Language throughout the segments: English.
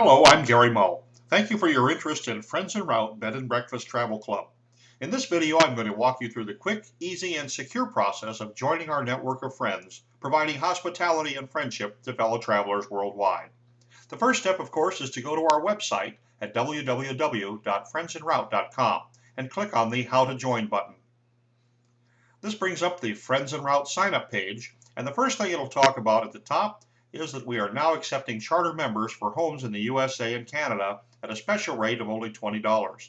Hello, I'm Gary Moe. Thank you for your interest in Friends en Route Bed and Breakfast Travel Club. In this video, I'm going to walk you through the quick, easy, and secure process of joining our network of friends, providing hospitality and friendship to fellow travelers worldwide. The first step, of course, is to go to our website at www.friendsenroute.com and click on the How to Join button. This brings up the Friends en Route sign-up page, and the first thing it'll talk about at the top is that we are now accepting charter members for homes in the USA and Canada at a special rate of only $20.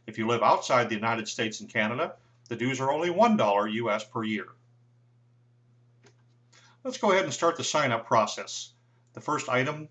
If you live outside the United States and Canada, the dues are only $1 US per year. Let's go ahead and start the sign-up process. The first item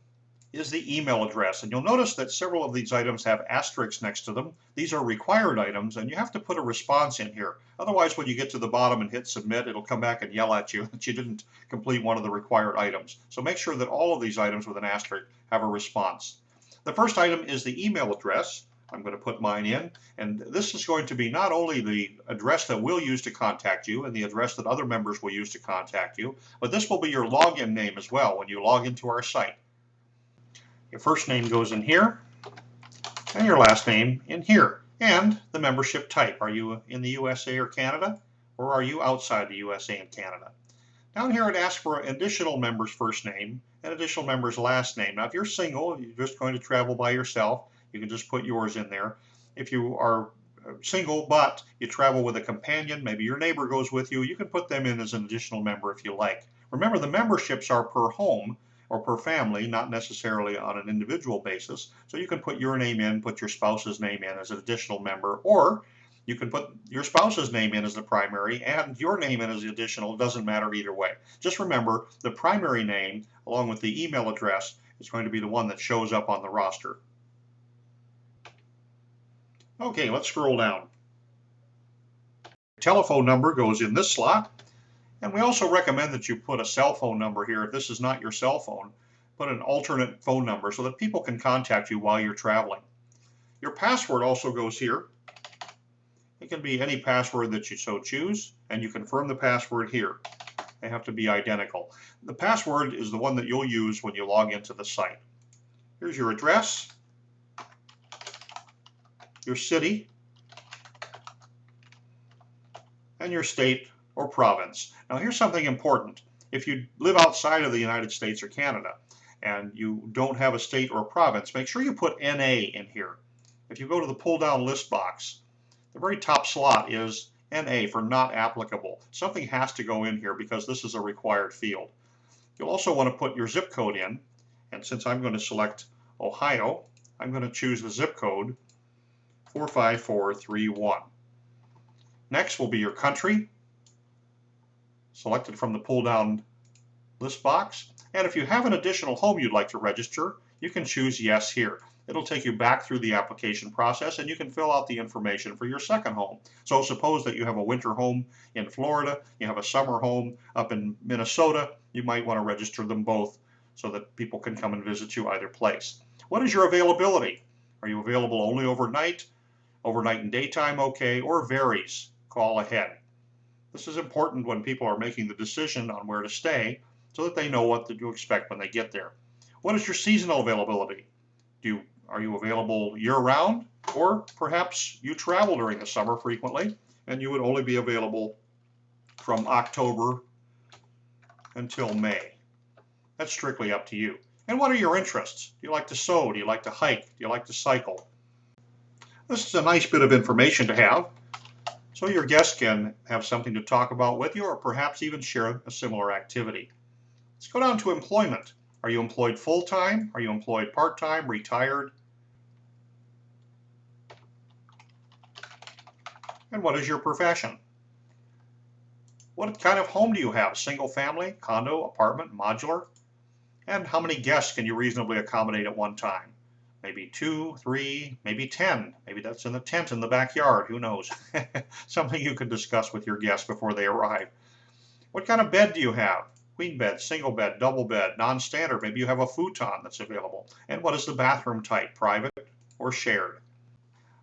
is the email address, and you'll notice that several of these items have asterisks next to them. These are required items, and you have to put a response in here. Otherwise, when you get to the bottom and hit submit, it'll come back and yell at you that you didn't complete one of the required items. So make sure that all of these items with an asterisk have a response. The first item is the email address. I'm going to put mine in, and this is going to be not only the address that we'll use to contact you and the address that other members will use to contact you, but this will be your login name as well when you log into our site. Your first name goes in here, and your last name in here, and the membership type. Are you in the USA or Canada, or are you outside the USA and Canada? Down here it asks for an additional member's first name and additional member's last name. Now if you're single, you're just going to travel by yourself, you can just put yours in there. If you are single but you travel with a companion, maybe your neighbor goes with you, you can put them in as an additional member if you like. Remember, the memberships are per home or per family, not necessarily on an individual basis. So you can put your name in, put your spouse's name in as an additional member, or you can put your spouse's name in as the primary and your name in as the additional. It doesn't matter either way. Just remember, the primary name along with the email address is going to be the one that shows up on the roster. Okay, let's scroll down. Telephone number goes in this slot. And we also recommend that you put a cell phone number here. If this is not your cell phone, put an alternate phone number so that people can contact you while you're traveling. Your password also goes here. It can be any password that you so choose, and you confirm the password here. They have to be identical. The password is the one that you'll use when you log into the site. Here's your address, your city, and your state or province. Now here's something important. If you live outside of the United States or Canada and you don't have a state or a province, make sure you put NA in here. If you go to the pull down list box, the very top slot is NA for not applicable. Something has to go in here because this is a required field. You'll also want to put your zip code in, and since I'm going to select Ohio, I'm going to choose the zip code 45431. Next will be your country, selected from the pull down list box. And if you have an additional home you'd like to register, you can choose yes here. It'll take you back through the application process and you can fill out the information for your second home. So suppose that you have a winter home in Florida, you have a summer home up in Minnesota, you might want to register them both so that people can come and visit you either place. What is your availability? Are you available only overnight and daytime okay, or varies? Call ahead. This is important when people are making the decision on where to stay so that they know what to expect when they get there. What is your seasonal availability? Are you available year-round? Or perhaps you travel during the summer frequently and you would only be available from October until May. That's strictly up to you. And what are your interests? Do you like to sew? Do you like to hike? Do you like to cycle? This is a nice bit of information to have, so your guests can have something to talk about with you or perhaps even share a similar activity. Let's go down to employment. Are you employed full-time? Are you employed part-time, retired? And what is your profession? What kind of home do you have? Single family, condo, apartment, modular? And how many guests can you reasonably accommodate at one time? Maybe 2, 3, maybe 10. Maybe that's in the tent in the backyard, who knows? Something you can discuss with your guests before they arrive. What kind of bed do you have? Queen bed, single bed, double bed, non-standard. Maybe you have a futon that's available. And what is the bathroom type, private or shared?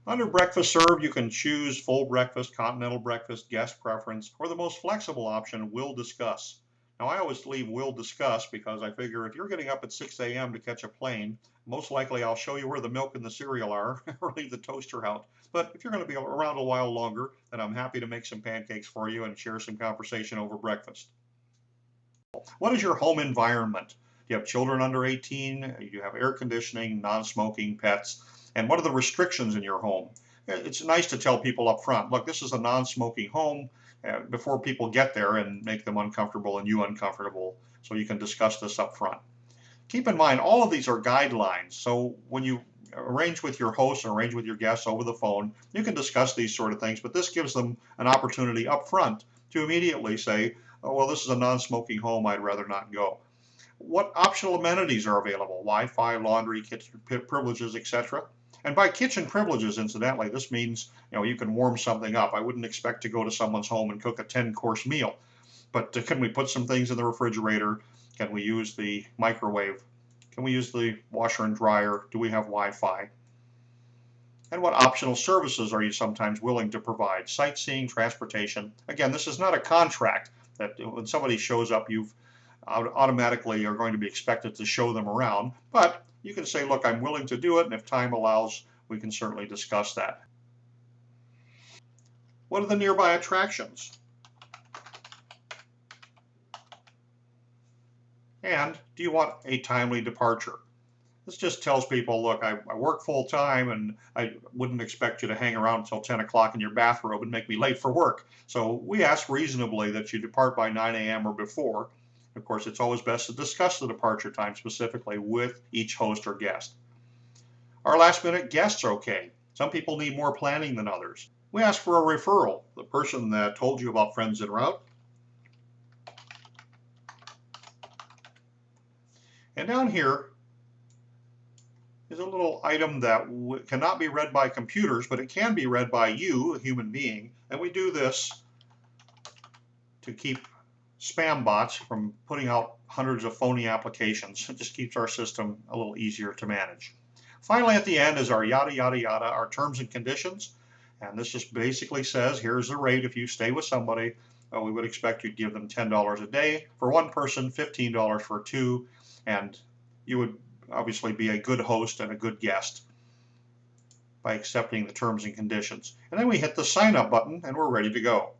Under breakfast served, you can choose full breakfast, continental breakfast, guest preference, or the most flexible option we'll discuss. Now, I always leave will discuss because I figure if you're getting up at 6 a.m. to catch a plane, most likely I'll show you where the milk and the cereal are or leave the toaster out. But if you're going to be around a while longer, then I'm happy to make some pancakes for you and share some conversation over breakfast. What is your home environment? Do you have children under 18? Do you have air conditioning, non-smoking, pets? And what are the restrictions in your home? It's nice to tell people up front, look, this is a non-smoking home before people get there and make them uncomfortable and you uncomfortable. So you can discuss this up front. Keep in mind, all of these are guidelines. So when you arrange with your host and arrange with your guests over the phone, you can discuss these sort of things, but this gives them an opportunity up front to immediately say, oh, well, this is a non-smoking home, I'd rather not go. What optional amenities are available? Wi-Fi, laundry, kitchen privileges, etc. And by kitchen privileges, incidentally, this means you can warm something up. I wouldn't expect to go to someone's home and cook a 10-course meal, but can we put some things in the refrigerator? Can we use the microwave? Can we use the washer and dryer? Do we have Wi-Fi? And what optional services are you sometimes willing to provide? Sightseeing, transportation. Again, this is not a contract that when somebody shows up, you've automatically are going to be expected to show them around, but you can say, look, I'm willing to do it, and if time allows, we can certainly discuss that. What are the nearby attractions? And do you want a timely departure? This just tells people, look, I work full time and I wouldn't expect you to hang around until 10 o'clock in your bathrobe and make me late for work. So we ask reasonably that you depart by 9 a.m. or before. Of course, it's always best to discuss the departure time specifically with each host or guest. Are last minute guests okay? Some people need more planning than others. We ask for a referral. The person that told you about Friends en Route. And down here is a little item that cannot be read by computers, but it can be read by you, a human being. And we do this to keep spam bots from putting out hundreds of phony applications. It just keeps our system a little easier to manage. Finally, at the end is our yada, yada, yada, our terms and conditions. And this just basically says, here's the rate if you stay with somebody. We would expect you to give them $10 a day for one person, $15 for two, and you would obviously be a good host and a good guest by accepting the terms and conditions. And then we hit the sign up button and we're ready to go.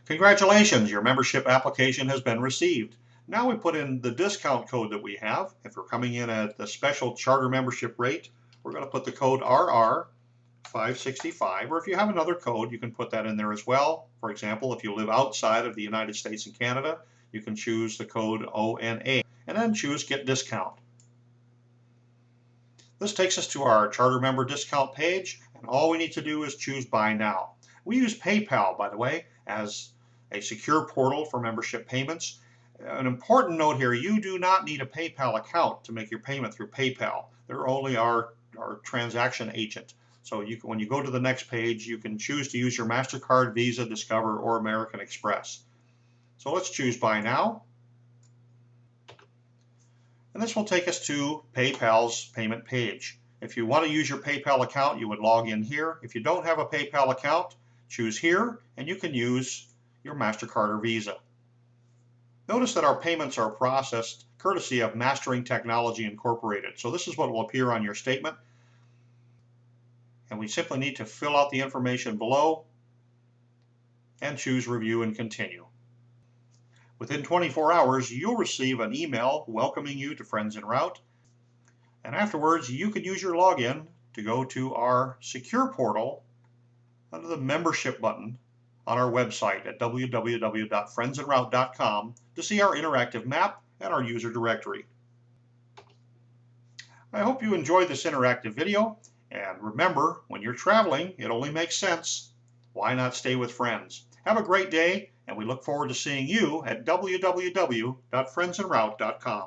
Congratulations, your membership application has been received. Now we put in the discount code that we have. If we're coming in at the special charter membership rate, we're going to put the code RR565, or if you have another code, you can put that in there as well. For example, if you live outside of the United States and Canada, you can choose the code ONA and then choose Get Discount. This takes us to our charter member discount page, and all we need to do is choose Buy Now. We use PayPal, by the way, as a secure portal for membership payments. An important note here, you do not need a PayPal account to make your payment through PayPal. They're only our transaction agent. So when you go to the next page, you can choose to use your MasterCard, Visa, Discover, or American Express. So let's choose Buy Now. And this will take us to PayPal's payment page. If you want to use your PayPal account, you would log in here. If you don't have a PayPal account, choose here, and you can use your MasterCard or Visa. Notice that our payments are processed courtesy of Mastering Technology Incorporated. So this is what will appear on your statement. And we simply need to fill out the information below and choose Review and Continue. Within 24 hours, you'll receive an email welcoming you to Friends en Route. And afterwards, you can use your login to go to our secure portal under the membership button on our website at www.friendsenroute.com to see our interactive map and our user directory. I hope you enjoyed this interactive video, and remember, when you're traveling, it only makes sense. Why not stay with friends? Have a great day, and we look forward to seeing you at www.friendsenroute.com.